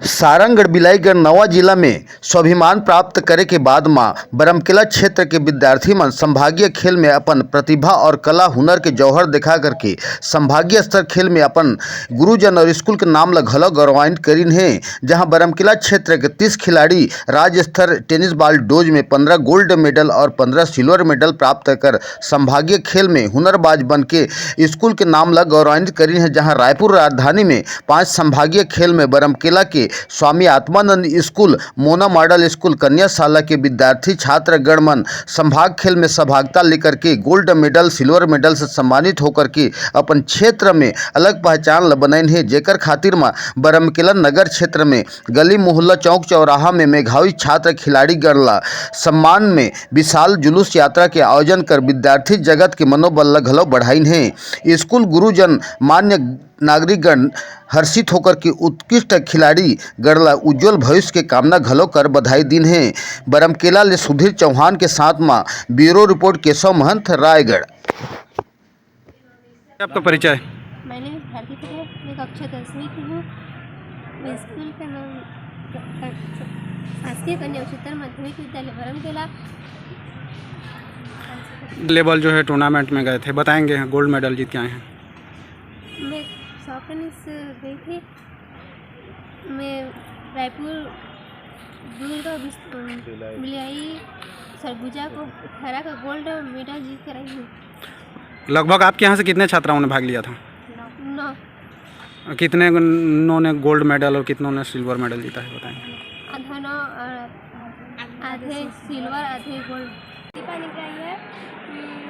सारंगढ़ बिलाईगढ़ नवा जिला में स्वाभिमान प्राप्त करे के बाद मां बरमकेला क्षेत्र के विद्यार्थी मन संभागीय खेल में अपन प्रतिभा और कला हुनर के जौहर दिखा करके संभागीय स्तर खेल में अपन गुरुजन और स्कूल के नाम ला घलो गौरवान्वित करीन है। जहां बरमकेला क्षेत्र के 30 खिलाड़ी राज्य स्तर टेनिस बॉल डोज में 15 गोल्ड मेडल और 15 सिल्वर मेडल प्राप्त कर संभागीय खेल में हुनरबाज बन के स्कूल के नाम ला गौरवान्वित करीन है। जहां रायपुर राजधानी में 5 संभागीय खेल में बरमकेला के Swami Atmanand school, Mona model school, कन्याशाला के विद्यार्थी छात्र गणमन संभाग खेल में सहभागिता लेकर के गोल्ड मेडल, सिल्वर मेडल से सम्मानित होकर के अपन क्षेत्र में अलग पहचान बनाइन है। जेकर खातिर में बरमकेला नगर क्षेत्र में गली मोहल्ला चौक चौराहा में मेघावी छात्र खिलाड़ी गण ला सम्मान में विशाल जुलूस यात्रा के आयोजन कर विद्यार्थी जगत के मनोबल ला घलो बढ़ाइन है। स्कूल गुरुजन मान्य नागरिकगण हर्षित होकर के उत्कृष्ट खिलाड़ी गणला उज्जवल भविष्य के कामना घलो कर बधाई दिन है। बरमकेला ले सुधीर चौहान के साथ में ब्यूरो रिपोर्ट केशव महंत, रायगढ़। आपका परिचय? मैंने भारती है, मैं कक्षा 10वीं की हूँ। मैं स्कूल का नाम शासकीय कन्या उच्चतर माध्यमिक विद्यालय बरमकेला लेवल जो है टूर्नामेंट में गए थे, बताएंगे गोल्ड मेडल जीत के आए हैं। मैं सॉफ्ट टेनिस गई थी। मैं रायपुर दुर्गा बिलाई सरगुजा को हरा का गोल्ड मेडल जीत कर आई हूँ। लगभग आपके यहाँ से कितने छात्राओं ने भाग लिया था? 9। कितने ने गोल्ड मेडल और कितनों ने सिल्वर मेडल जीता है, बताएंगे? आधा 9 आधे सिल्वर आधे गोल्ड। दीपा निकलाई है।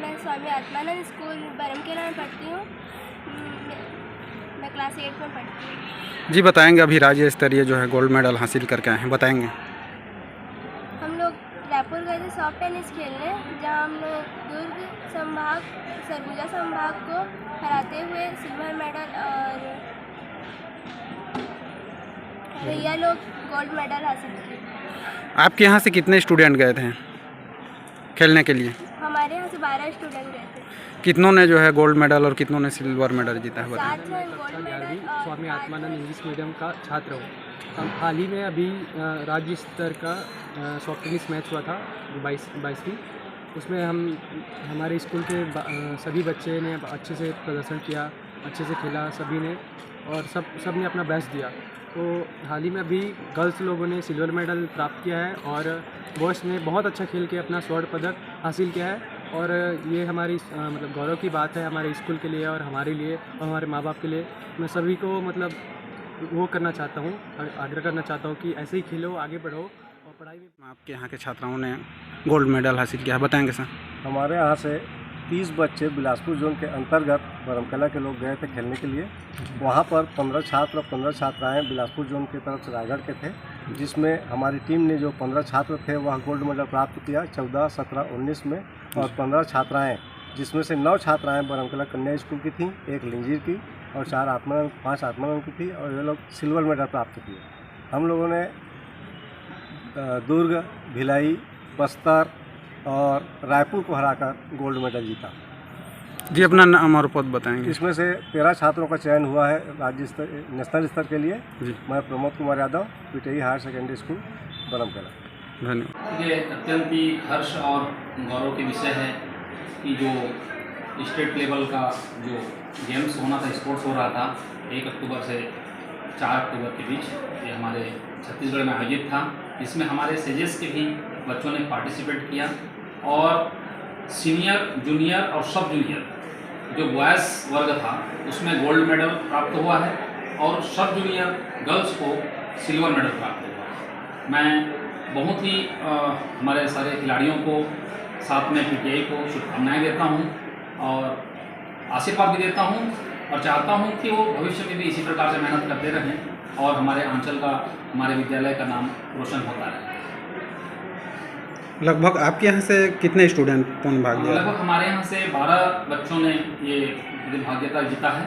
मैं स्वामी आत्मानंद स्कूल बरमकेला में पढ़ती हूँ। मैं क्लास 8 में पढ़ती हूँ। जी बताएंगे, अभी राज्य स्तरीय जो है गोल्ड मेडल हासिल करके आए हैं, बताएंगे? हम लोग रायपुर गए थे सॉफ्ट टेनिस खेलने, जहाँ हमने दुर्ग संभाग सरगुजा संभाग को हराते हुए सिल्वर मेडल और भैया लोग गोल्ड मेडल हासिल किए। आपके यहाँ से कितने स्टूडेंट गए थे खेलने के लिए? हमारे यहाँ से 12 स्टूडेंट गए थे। कितनों ने जो है गोल्ड मेडल और कितनों ने सिल्वर मेडल जीता है, बताएं? 7 जन गोल्ड मेडल और स्वामी आत्मानंद इंग्लिश मीडियम का छात्र हूँ। हम हाल ही में अभी राज्य स्तर का सॉफ्ट टेनिस मैच हुआ था 22वीं। उसमें हमारे स्कूल के सभी बच्चे ने अच्छे से प्रदर्शन किया, अच्छे से खेला सभी ने, और सब ने अपना बेस्ट दिया। तो हाल ही में अभी गर्ल्स लोगों ने सिल्वर मेडल प्राप्त किया है और बॉयज़ ने बहुत अच्छा खेल के अपना स्वर्ण पदक हासिल किया है। और ये हमारी मतलब गौरव की बात है हमारे स्कूल के लिए और हमारे लिए और हमारे माँ बाप के लिए। मैं सभी को मतलब वो करना चाहता हूँ, आग्रह करना चाहता हूँ कि ऐसे ही खेलो, आगे बढ़ो और पढ़ाई में। आपके यहाँ के छात्राओं ने गोल्ड मेडल हासिल किया है, बताएंगे सर? हमारे यहाँ से 30 बच्चे बिलासपुर जोन के अंतर्गत बरमकेला के लोग गए थे खेलने के लिए। वहाँ पर 15 छात्र और 15 छात्राएँ बिलासपुर जोन की तरफ से रायगढ़ के थे, जिसमें हमारी टीम ने जो 15 छात्र थे वह गोल्ड मेडल प्राप्त किया 14, 17, 19 में, और 15 छात्राएँ जिसमें से 9 छात्राएँ बरमकेला कन्या स्कूल की थीं, 1 लिंजीर की और 5 आत्मानंद की थी, और ये लोग सिल्वर मेडल प्राप्त किए। हम लोगों ने दुर्ग, भिलाई, बस्तर और रायपुर को हराकर गोल्ड मेडल जीता। जी अपना नाम और पद बताएंगे? इसमें से 13 छात्रों का चयन हुआ है राज्य स्तर नेशनल स्तर के लिए। जी मैं Pramod Kumar Yadav, PTI higher secondary school Baramkela. धन्यवाद। ये अत्यंत ही हर्ष और गौरव के विषय है कि जो स्टेट लेवल का जो गेम्स होना था, स्पोर्ट्स हो रहा था 1 अक्टूबर से 4 अक्टूबर के बीच, ये हमारे छत्तीसगढ़ में आयोजित था। इसमें हमारे सेजेस के भी बच्चों ने पार्टिसिपेट किया और सीनियर, जूनियर और सब जूनियर जो बॉयज़ वर्ग था उसमें गोल्ड मेडल प्राप्त हुआ है और सब जूनियर गर्ल्स को सिल्वर मेडल प्राप्त हुआ है। मैं बहुत ही हमारे सारे खिलाड़ियों को, साथ में पीटीआई को शुभकामनाएँ देता हूँ और आशीर्वाद भी देता हूँ और चाहता हूँ कि वो भविष्य में भी इसी प्रकार से मेहनत करते रहें और हमारे अंचल का, हमारे विद्यालय का नाम रोशन होता रहे। लगभग आपके यहाँ से कितने स्टूडेंट कौन भाग लिया? लगभग हमारे यहाँ से 12 बच्चों ने ये भाग्यता जीता है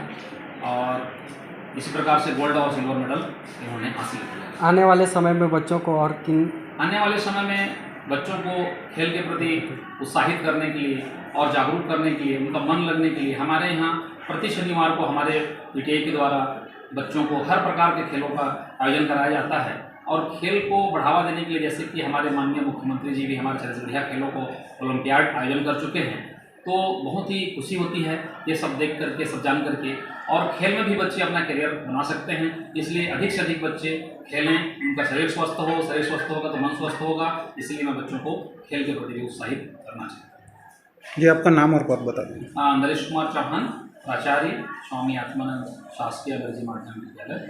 और इसी प्रकार से गोल्ड और सिल्वर मेडल इन्होंने हासिल किया। आने वाले समय में बच्चों को और आने वाले समय में बच्चों को खेल के प्रति उत्साहित करने के लिए और जागरूक करने के लिए, उनका मन लगने के लिए हमारे यहाँ प्रति शनिवार को हमारे पीटीआई के द्वारा बच्चों को हर प्रकार के खेलों का आयोजन कराया जाता है। और खेल को बढ़ावा देने के लिए जैसे कि हमारे माननीय मुख्यमंत्री जी भी हमारे छत्तीसगढ़िया खेलों को ओलंपियाड आयोजन कर चुके हैं, तो बहुत ही खुशी होती है ये सब देख करके, सब जान करके। और खेल में भी बच्चे अपना करियर बना सकते हैं, इसलिए अधिक से अधिक बच्चे खेलें, उनका शरीर स्वस्थ हो, शरीर स्वस्थ होगा तो मन स्वस्थ होगा। इसलिए मैं बच्चों को खेल के प्रति भी उत्साहित करना चाहता हूँ। जी, आपका नाम और पद बता दें। नरेश कुमार चौहान, प्राचार्य, स्वामी आत्मानंद शासकीय अंग्रेजी माध्यम विद्यालय।